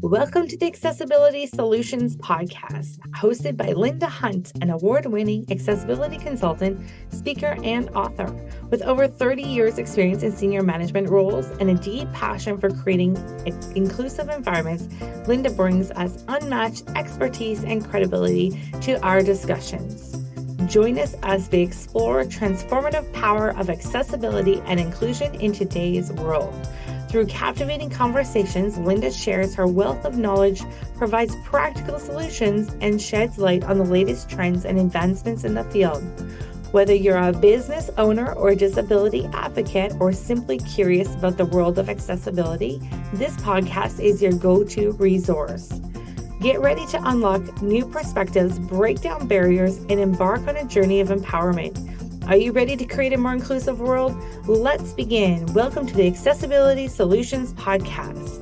Welcome to the Accessibility Solutions Podcast, hosted by Linda Hunt, an award-winning accessibility consultant, speaker, and author. With over 30 years' experience in senior management roles and a deep passion for creating inclusive environments, Linda brings us unmatched expertise and credibility to our discussions. Join us as we explore transformative power of accessibility and inclusion in today's world. Through captivating conversations, Linda shares her wealth of knowledge, provides practical solutions, and sheds light on the latest trends and advancements in the field. Whether you're a business owner or a disability advocate, or simply curious about the world of accessibility, this podcast is your go-to resource. Get ready to unlock new perspectives, break down barriers, and embark on a journey of empowerment. Are you ready to create a more inclusive world? Let's begin. Welcome to the Accessibility Solutions Podcast.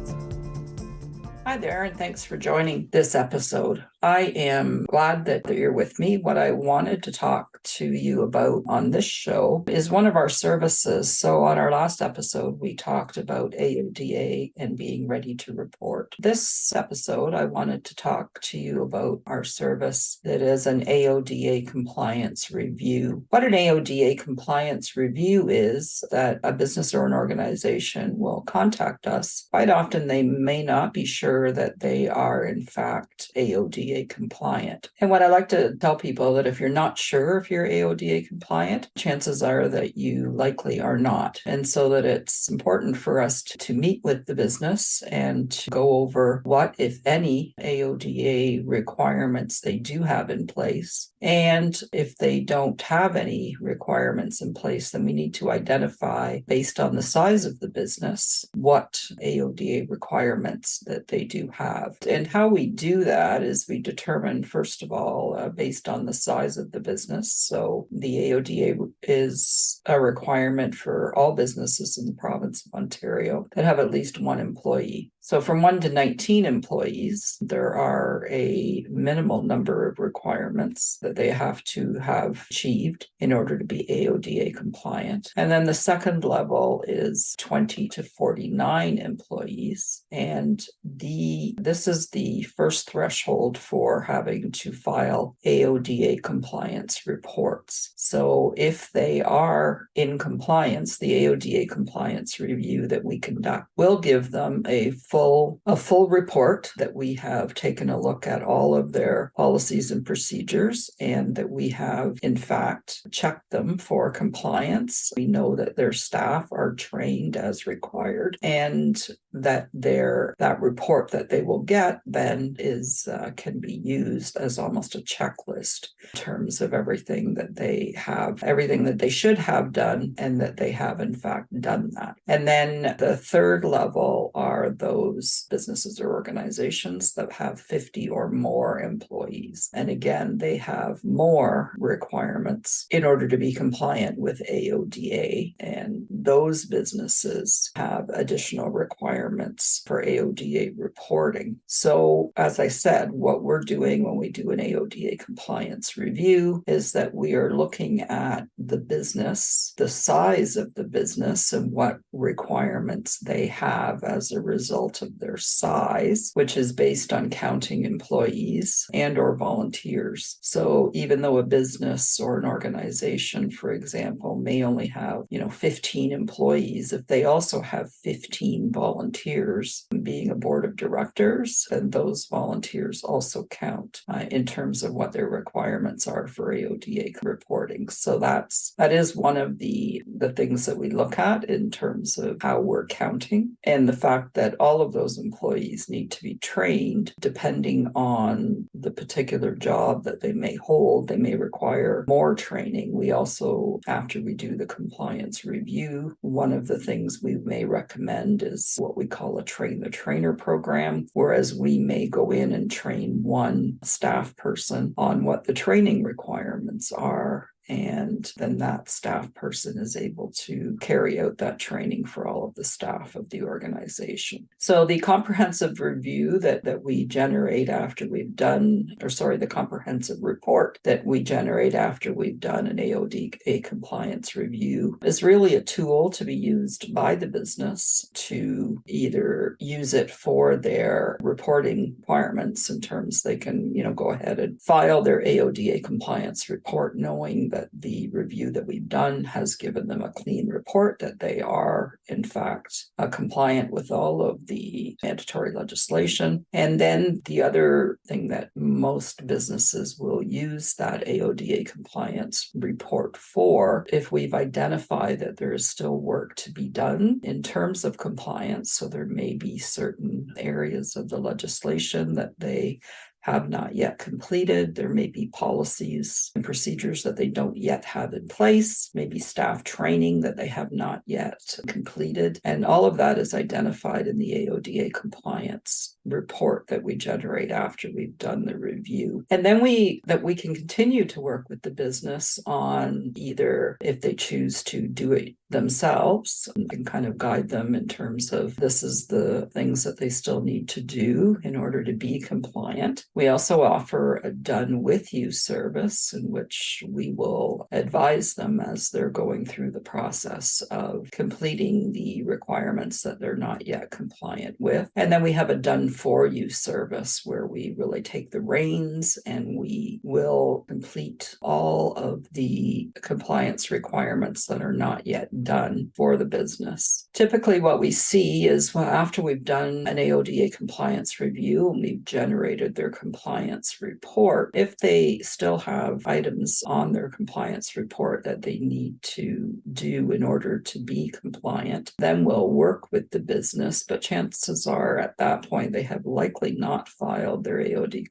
Hi there, and thanks for joining this episode. I am glad that you're with me. What I wanted to talk to you about on this show is one of our services. So on our last episode, we talked about AODA and being ready to report. This episode, I wanted to talk to you about our service that is an AODA compliance review. What an AODA compliance review is that a business or an organization will contact us. Quite often, they may not be sure that they are in fact AODA compliant. And what I like to tell people that if you're not sure if you're AODA compliant, chances are that you likely are not. And so that it's important for us to meet with the business and to go over what, if any, AODA requirements they do have in place. And if they don't have any requirements in place, then we need to identify, based on the size of the business, what AODA requirements that they do have. And how we do that is we determine, first of all, based on the size of the business. So the AODA is a requirement for all businesses in the province of Ontario that have at least one employee. So from 1 to 19 employees, there are a minimal number of requirements that they have to have achieved in order to be AODA compliant. And then the second level is 20 to 49 employees. And this is the first threshold for having to file AODA compliance reports. So if they are in compliance, the AODA compliance review that we conduct will give them a full report that we have taken a look at all of their policies and procedures, and that we have in fact checked them for compliance. We know that their staff are trained as required, and that that report that they will get then can be used as almost a checklist in terms of everything that they should have done, and that they have in fact done that. And then the third level are those businesses or organizations that have 50 or more employees. And again, they have more requirements in order to be compliant with AODA. And those businesses have additional requirements for AODA reporting. So as I said, what we're doing when we do an AODA compliance review is that we are looking at the business, the size of the business, and what requirements they have as a result of their size, which is based on counting employees and or volunteers. So even though a business or an organization, for example, may only have 15 employees, if they also have 15 volunteers, being a board of directors, and those volunteers also count in terms of what their requirements are for AODA reporting. So that is one of the things that we look at in terms of how we're counting, and the fact that all of those employees need to be trained depending on the particular job that they may hold. They may require more training. We also, after we do the compliance review, one of the things we may recommend is what we call a train the trainer program, whereas we may go in and train one staff person on what the training requirements are And then that staff person is able to carry out that training for all of the staff of the organization. So the comprehensive review that we generate after we've done, the comprehensive report that we generate after we've done an AODA compliance review is really a tool to be used by the business to either use it for their reporting requirements in terms they can, go ahead and file their AODA compliance report, knowing that the review that we've done has given them a clean report that they are, in fact, compliant with all of the mandatory legislation. And then the other thing that most businesses will use that AODA compliance report for, if we've identified that there is still work to be done in terms of compliance, so there may be certain areas of the legislation that they have not yet completed. There may be policies and procedures that they don't yet have in place, maybe staff training that they have not yet completed. And all of that is identified in the AODA compliance report that we generate after we've done the review. And then we can continue to work with the business on either, if they choose to do it themselves, and kind of guide them in terms of this is the things that they still need to do in order to be compliant. We also offer a done with you service in which we will advise them as they're going through the process of completing the requirements that they're not yet compliant with. And then we have a done for you service where we really take the reins and we will complete all of the compliance requirements that are not yet done for the business. Typically what we see is, well, after we've done an AODA compliance review and we've generated their compliance report, if they still have items on their compliance report that they need to do in order to be compliant, then we'll work with the business. But chances are at that point they have likely not filed their AODA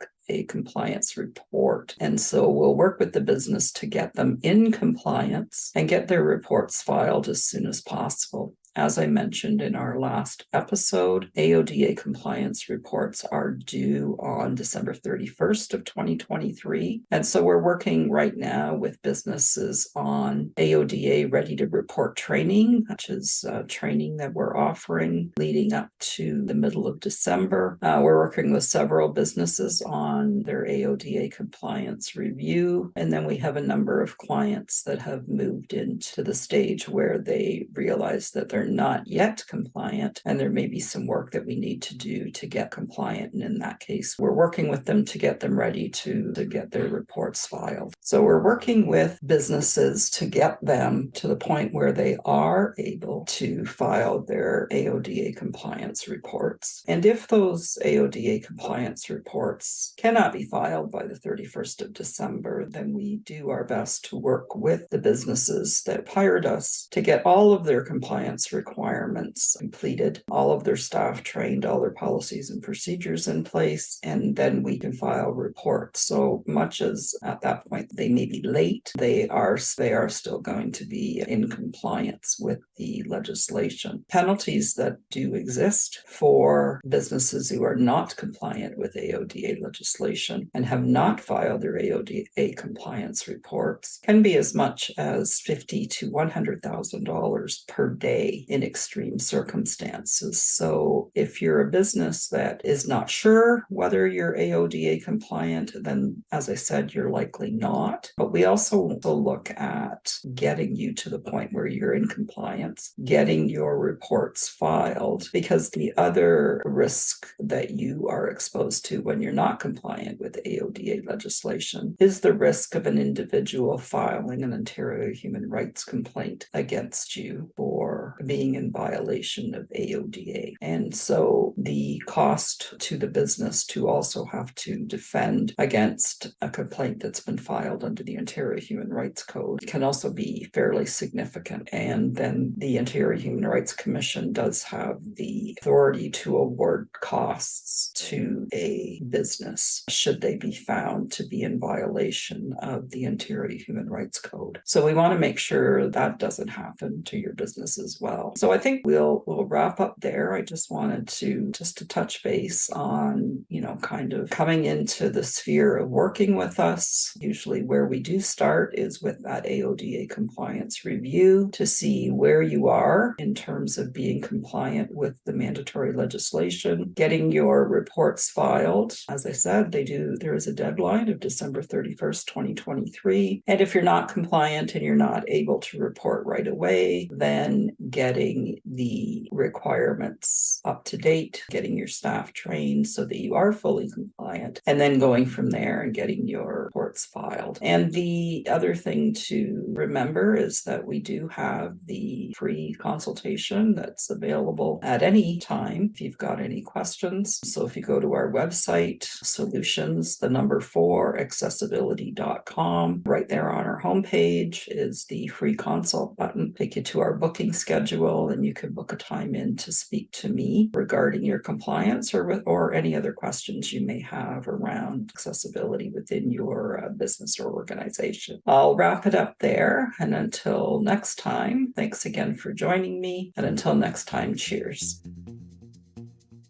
compliance report. And so we'll work with the business to get them in compliance and get their reports filed as soon as possible. As I mentioned in our last episode, AODA compliance reports are due on December 31st of 2023. And so we're working right now with businesses on AODA Ready to Report training, which is training that we're offering leading up to the middle of December. We're working with several businesses on their AODA compliance review. And then we have a number of clients that have moved into the stage where they realize that they're not yet compliant, and there may be some work that we need to do to get compliant. And in that case, we're working with them to get them ready to get their reports filed. So we're working with businesses to get them to the point where they are able to file their AODA compliance reports. And if those AODA compliance reports cannot be filed by the 31st of December, then we do our best to work with the businesses that hired us to get all of their compliance requirements completed, all of their staff trained, all their policies and procedures in place, and then we can file reports. So much as at that point they may be late, they are still going to be in compliance with the legislation. Penalties that do exist for businesses who are not compliant with AODA legislation and have not filed their AODA compliance reports can be as much as $50,000 to $100,000 per day in extreme circumstances. So if you're a business that is not sure whether you're AODA compliant, then as I said, you're likely not. But we also look at getting you to the point where you're in compliance, getting your reports filed, because the other risk that you are exposed to when you're not compliant with AODA legislation is the risk of an individual filing an Ontario human rights complaint against you for being in violation of AODA. And so the cost to the business to also have to defend against a complaint that's been filed under the Ontario Human Rights Code can also be fairly significant. And then the Ontario Human Rights Commission does have the authority to award costs to a business should they be found to be in violation of the Ontario Human Rights Code. So we want to make sure that doesn't happen to your business as well. well. So I think we'll wrap up there. I just wanted to touch base on, kind of coming into the sphere of working with us. Usually where we do start is with that AODA compliance review to see where you are in terms of being compliant with the mandatory legislation, getting your reports filed. As I said, there is a deadline of December 31st, 2023. And if you're not compliant and you're not able to report right away, then getting the requirements up to date, getting your staff trained so that you are fully compliant, and then going from there and getting your reports filed. And the other thing to remember is that we do have the free consultation that's available at any time if you've got any questions. So if you go to our website, solutions, 4 accessibility.com, right there on our homepage is the free consult button. Take you to our booking schedule, and you can book a time in to speak to me regarding your compliance or any other questions you may have around accessibility within your business or organization. I'll wrap it up there, and until next time, thanks again for joining me, and until next time, cheers.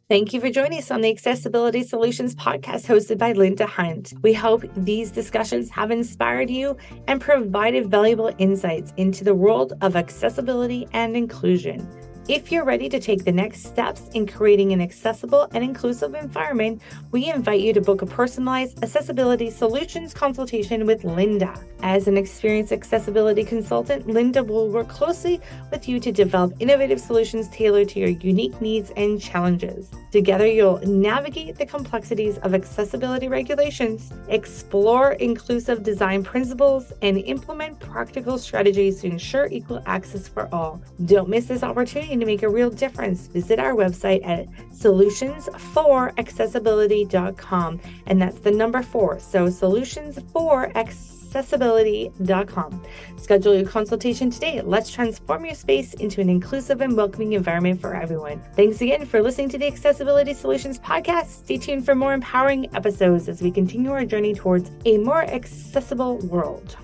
Thank you for joining us on the Accessibility Solutions podcast hosted by Linda Hunt. We hope these discussions have inspired you and provided valuable insights into the world of accessibility and inclusion. If you're ready to take the next steps in creating an accessible and inclusive environment, we invite you to book a personalized accessibility solutions consultation with Linda. As an experienced accessibility consultant, Linda will work closely with you to develop innovative solutions tailored to your unique needs and challenges. Together, you'll navigate the complexities of accessibility regulations, explore inclusive design principles, and implement practical strategies to ensure equal access for all. Don't miss this opportunity to make a real difference. Visit our website at solutions4accessibility.com, and that's the 4. So solutions4accessibility.com. Schedule your consultation today. Let's transform your space into an inclusive and welcoming environment for everyone. Thanks again for listening to the Accessibility Solutions podcast. Stay tuned for more empowering episodes as we continue our journey towards a more accessible world.